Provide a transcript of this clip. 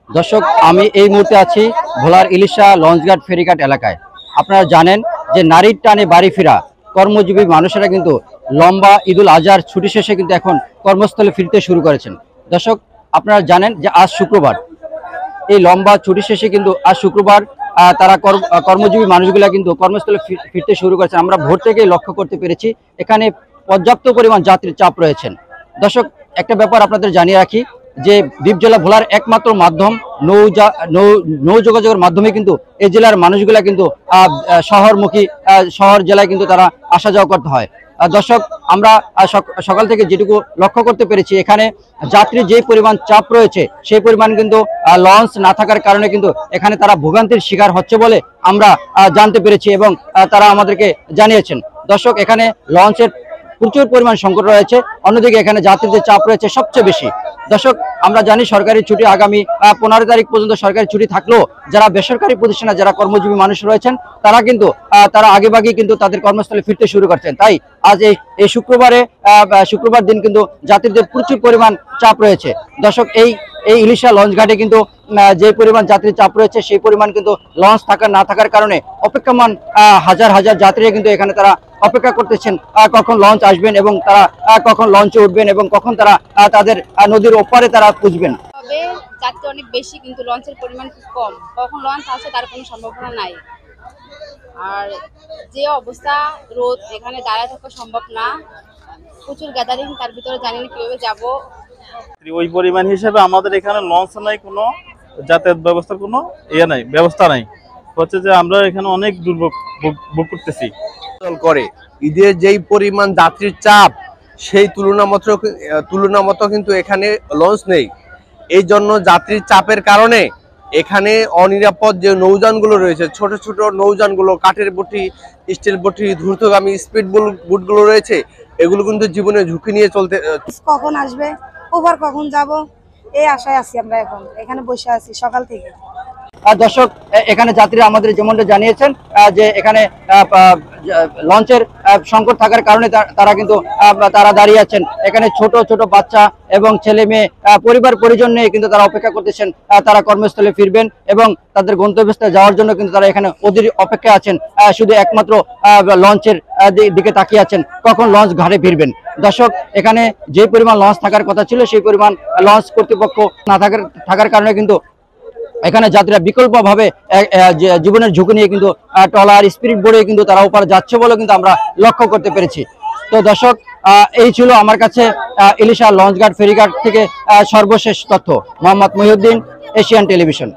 দর্শক, আমি এই মুহূর্তে আছি ভোলার ইলিশা লঞ্চঘাট ফেরিঘাট এলাকায়। আপনারা জানেন যে নারীর টানে বাড়ি ফেরা কর্মজীবী মানুষেরা কিন্তু লম্বা ঈদুল আজহার ছুটি শেষে কিন্তু এখন কর্মস্থলে ফিরতে শুরু করেছেন। দর্শক, আপনারা জানেন যে আজ শুক্রবার, এই লম্বা ছুটি শেষে কিন্তু আজ শুক্রবার তারা কর্মজীবী মানুষগুলা কিন্তু কর্মস্থলে ফিরতে শুরু করেছেন। আমরা ভোর থেকেই লক্ষ্য করতে পেরেছি এখানে পর্যাপ্ত পরিমাণ যাত্রীর চাপ রয়েছেন। দর্শক, একটা ব্যাপার আপনাদের জানিয়ে রাখি যে দ্বীপ জেলা ভোলার একমাত্র মাধ্যম নৌ যোগাযোগের মাধ্যমে কিন্তু এই জেলার মানুষগুলা কিন্তু শহরমুখী শহর জেলায় কিন্তু তারা আসা যাওয়া করতে হয়। দর্শক, আমরা সকাল থেকে যেটুকু লক্ষ্য করতে পেরেছি এখানে যাত্রীর যে পরিমাণ চাপ রয়েছে সেই পরিমাণ কিন্তু লঞ্চ না থাকার কারণে কিন্তু এখানে তারা ভোগান্তির শিকার হচ্ছে বলে আমরা জানতে পেরেছি এবং তারা আমাদেরকে জানিয়েছেন। দর্শক, এখানে লঞ্চের প্রচুর পরিমাণ সংকট রয়েছে, অন্যদিকে এখানে যাত্রীদের চাপ রয়েছে সবচেয়ে বেশি। দর্শক, আমরা জানি সরকারি ছুটি আগামী 15 তারিখ পর্যন্ত সরকারি ছুটি থাকলেও যারা বেসরকারি প্রতিষ্ঠানে যারা কর্মজীবী মানুষ রয়েছেন তারা আগেভাগেই কিন্তু তাদের কর্মস্থলে ফিরতে শুরু করছেন। তাই আজ এই শুক্রবার দিন কিন্তু যাত্রীদের প্রচুর পরিমাণ চাপ রয়েছে। দর্শক, এই ইলিশা লঞ্চ ঘাটে কিন্তু যে পরিমাণ যাত্রী চাপ রয়েছে সেই পরিমাণ কিন্তু লঞ্চ না থাকার কারণে অপেক্ষমান হাজার হাজার যাত্রীরা কিন্তু এখানে তারা অপেক্ষা করতেছেন কখন লঞ্চ আসবেন এবং তারা কখন লঞ্চে উঠবেন এবং কখন তারা তাদের নদীর ওপারে তারা পুজবেন। তবে যাত্রী অনেক বেশি কিন্তু লঞ্চের পরিমাণ খুব কম, কখন লঞ্চ আসে তার কোনো সম্ভাবনা নাই। আর যে অবস্থা রোদ, এখানে দাঁড়ায় থাকা সম্ভব না, প্রচুর গ্যাদারিং, তার ভিতরে জানি না কিভাবে যাব। ওই পরিমাণ হিসেবে আমাদের এখানে লঞ্চ নাই, কোনো যাতায়াত ব্যবস্থার কোনো ব্যবস্থা নাই। হচ্ছে যে আমরা এখানে অনেক দুর্ভোগ ভোগ করতেছি। করে ঈদের যেই পরিমাণ যাত্রীর চাপ সেই তুলনামতো কিন্তু এখানে লঞ্চ নেই। এই জন্য যাত্রীর চাপের কারণে এখানে অনিরাপদ যে নৌযানগুলো রয়েছে, ছোট ছোট নৌযানগুলো, কাঠের বটি, স্টিল বটি, দ্রুতগামী স্পিড বোটগুলো রয়েছে, এগুলো কিন্তু জীবনে ঝুঁকি নিয়ে চলতে। কখন আসবে, ওভার কখন যাব, এই আশায় আছি। আমরা এখন এখানে বসে আছি সকাল থেকে। দর্শক, এখানে যাত্রীরা আমাদের যেমনটা জানিয়েছেন যে এখানে লঞ্চের সংকট থাকার কারণে তারা দাঁড়িয়ে আছেন। এখানে ছোট ছোট বাচ্চা এবং ছেলে মেয়ে পরিবার পরিজন নিয়ে কিন্তু তারা অপেক্ষা করতেছেন তারা কর্মস্থলে ফিরবেন এবং তাদের গন্তব্যস্থলে যাওয়ার জন্য কিন্তু তারা এখানে অধীর অপেক্ষা আছেন, শুধু একমাত্র লঞ্চের দিকে তাকিয়ে আছেন কখন লঞ্চ ঘাটে ফিরবেন। দর্শক, এখানে যে পরিমাণ লঞ্চ থাকার কথা ছিল সেই পরিমাণ লঞ্চ কর্তৃপক্ষ না থাকার কারণে কিন্তু এখানে যাত্রীরা বিকল্পভাবে জীবনের ঝুঁকি নিয়ে কিন্তু ট্রলার, স্পিরিট বোর্ডে কিন্তু তারা ওপারে যাচ্ছে বলে কিন্তু আমরা লক্ষ্য করতে পেরেছি। তো দর্শক, এই ছিল আমার কাছে ইলিশা লঞ্চঘাট ফেরিঘাট থেকে সর্বশেষ তথ্য। Mohammad Mohiuddin, Asian television.